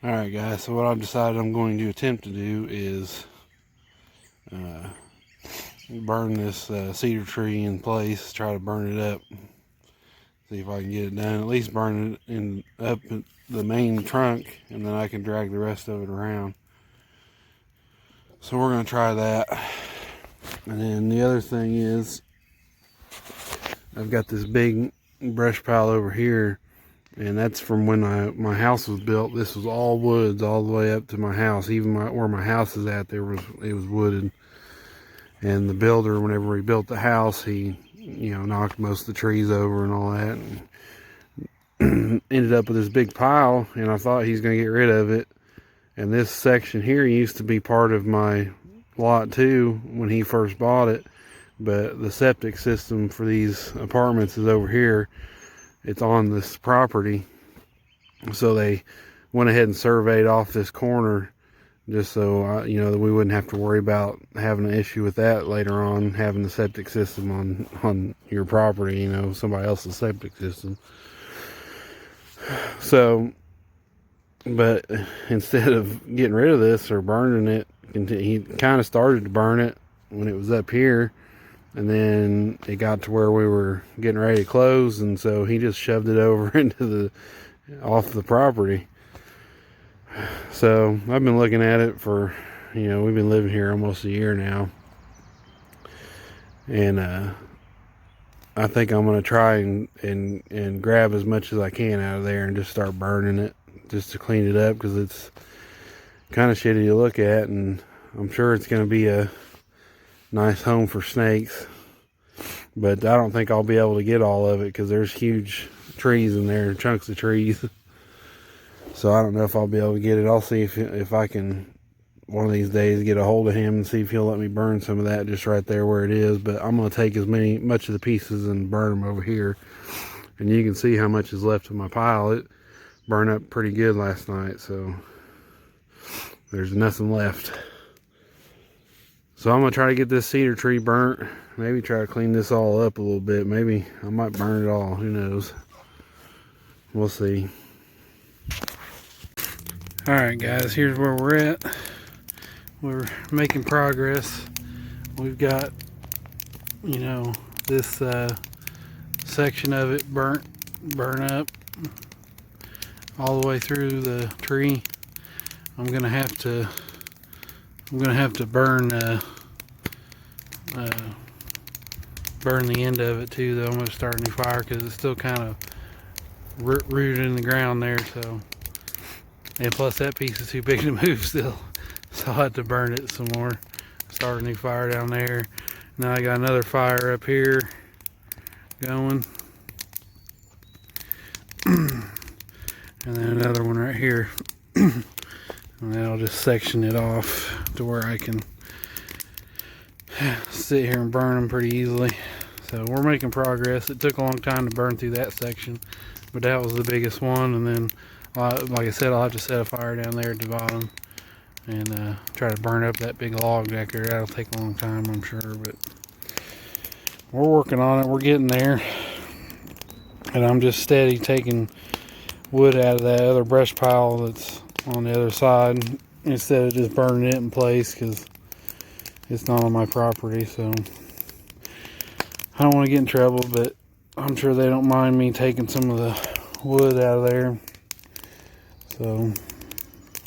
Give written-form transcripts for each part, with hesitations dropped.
Alright guys, so what I've decided I'm going to attempt to do is burn this cedar tree in place, try to burn it up, see if I can get it done, at least burn it up the main trunk, and then I can drag the rest of it around. So we're going to try that. And then the other thing is, I've got this big brush pile over here, and that's from when my house was built. This was all woods all the way up to my house. Even where my house is at, it was wooded. And the builder, whenever he built the house, he knocked most of the trees over and all that, and ended up with this big pile. And I thought he's going to get rid of it. And this section here used to be part of my lot too when he first bought it, but the septic system for these apartments is over here. It's on this property, so they went ahead and surveyed off this corner just so that we wouldn't have to worry about having an issue with that later on, having the septic system on your property, somebody else's septic system. So, but instead of getting rid of this or burning it, he kind of started to burn it when it was up here, and then it got to where we were getting ready to close, and so he just shoved it over off the property. So I've been looking at it for, we've been living here almost a year now, and I think I'm going to try and grab as much as I can out of there and just start burning it, just to clean it up, because it's kind of shitty to look at, and I'm sure it's going to be a nice home for snakes, but I don't think I'll be able to get all of it because there's huge trees in there, chunks of trees. So I don't know if I'll be able to get it. I'll see if I can one of these days get a hold of him and see if he'll let me burn some of that just right there where it is. But I'm going to take much of the pieces and burn them over here, and you can see how much is left of my pile. It burned up pretty good last night, so there's nothing left. So I'm going to try to get this cedar tree burnt. Maybe try to clean this all up a little bit. Maybe I might burn it all. Who knows? We'll see. Alright guys, here's where we're at. We're making progress. We've got, this section of it burn up all the way through the tree. I'm gonna have to burn the end of it too, though. I'm gonna start a new fire because it's still kind of rooted in the ground there. So, and plus that piece is too big to move still, so I'll have to burn it some more. Start a new fire down there. Now I got another fire up here going, and then another one right here. And then I'll just section it off to where I can sit here and burn them pretty easily. So we're making progress. It took a long time to burn through that section, but that was the biggest one. And then, like I said, I'll have to set a fire down there at the bottom and try to burn up that big log back there. That'll take a long time, I'm sure, but we're working on it. We're getting there. And I'm just steady taking wood out of that other brush pile that's on the other side instead of just burning it in place, because it's not on my property. So I don't want to get in trouble, but I'm sure they don't mind me taking some of the wood out of there. So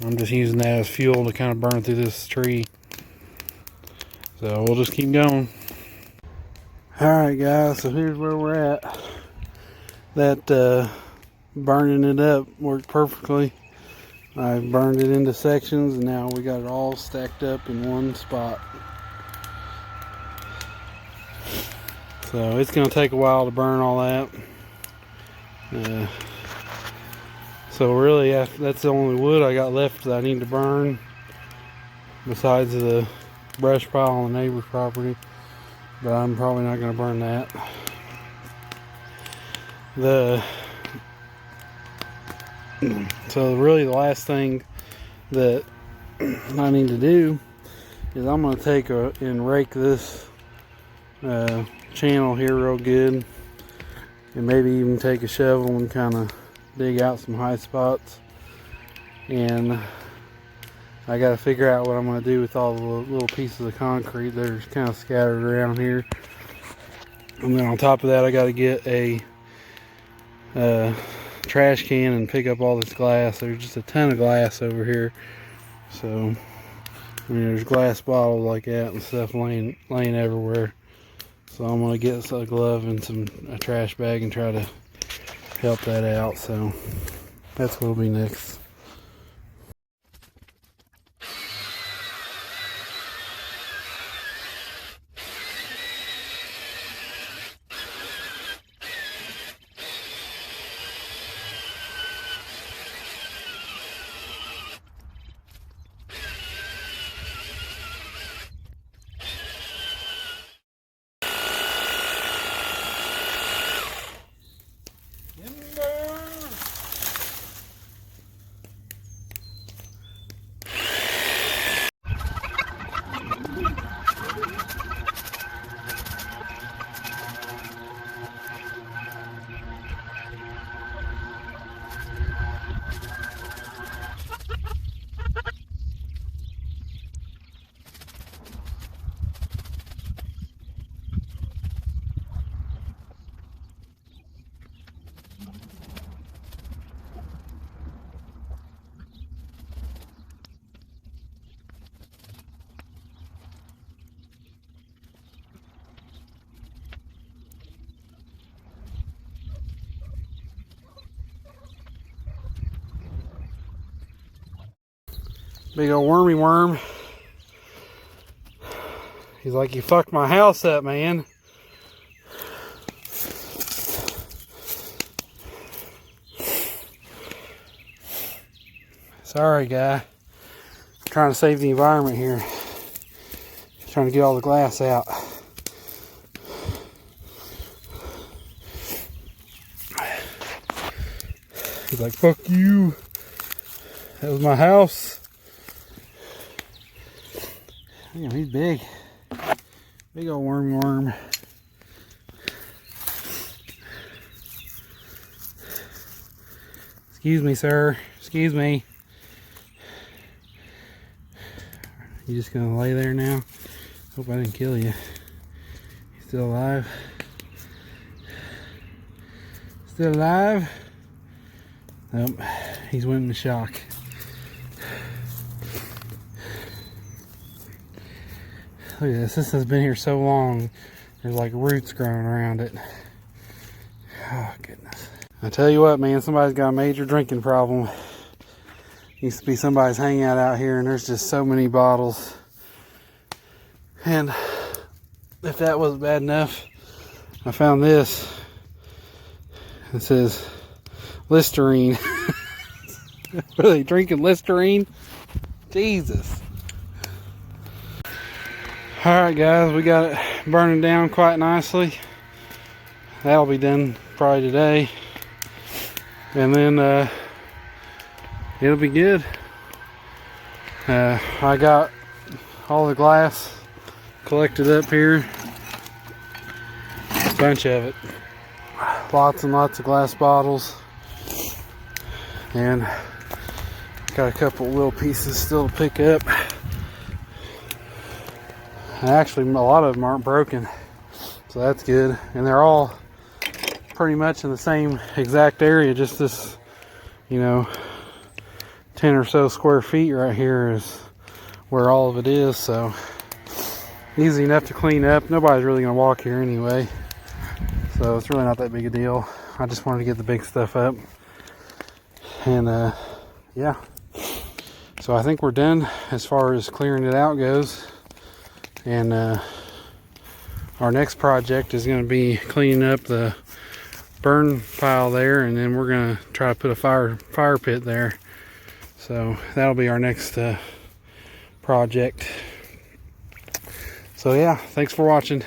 I'm just using that as fuel to kind of burn through this tree. So we'll just keep going. Alright guys, so here's where we're at. That burning it up worked perfectly. I burned it into sections, and now we got it all stacked up in one spot. So it's going to take a while to burn all that. So really, that's the only wood I got left that I need to burn, besides the brush pile on the neighbor's property. But I'm probably not going to burn that. So really the last thing that I need to do is I'm going to take and rake this channel here real good, and maybe even take a shovel and kind of dig out some high spots and I got to figure out what I'm going to do with all the little pieces of concrete that are kind of scattered around here. And then on top of that, I got to get a trash can and pick up all this glass. There's just a ton of glass over here. So, I mean, there's glass bottles like that and stuff laying everywhere. So I'm going to get a glove and a trash bag and try to help that out. So that's what'll be next. Big old wormy worm. He's like, you fucked my house up, man. Sorry, guy. I'm trying to save the environment here. Trying to get all the glass out. He's like, fuck you. That was my house. Damn, he's big. Big old worm. Excuse me, sir. Excuse me. You just gonna lay there now? Hope I didn't kill you. You still alive? Still alive? Nope. He's went into shock. Look at this. This has been here so long. There's like roots growing around it. Oh, goodness. I tell you what, man, somebody's got a major drinking problem. Used to be somebody's hangout out here, and there's just so many bottles. And if that wasn't bad enough, I found this. It says Listerine. Are they drinking Listerine? Jesus. Alright guys, we got it burning down quite nicely. That'll be done probably today. And then it'll be good. I got all the glass collected up here. A bunch of it. Lots and lots of glass bottles. And got a couple little pieces still to pick up. Actually, a lot of them aren't broken, so that's good. And they're all pretty much in the same exact area, just this, 10 or so square feet right here is where all of it is, so easy enough to clean up. Nobody's really going to walk here anyway, so it's really not that big a deal. I just wanted to get the big stuff up. And yeah, so I think we're done as far as clearing it out goes. And our next project is going to be cleaning up the burn pile there, and then we're going to try to put a fire pit there. So that'll be our next project. So yeah, thanks for watching.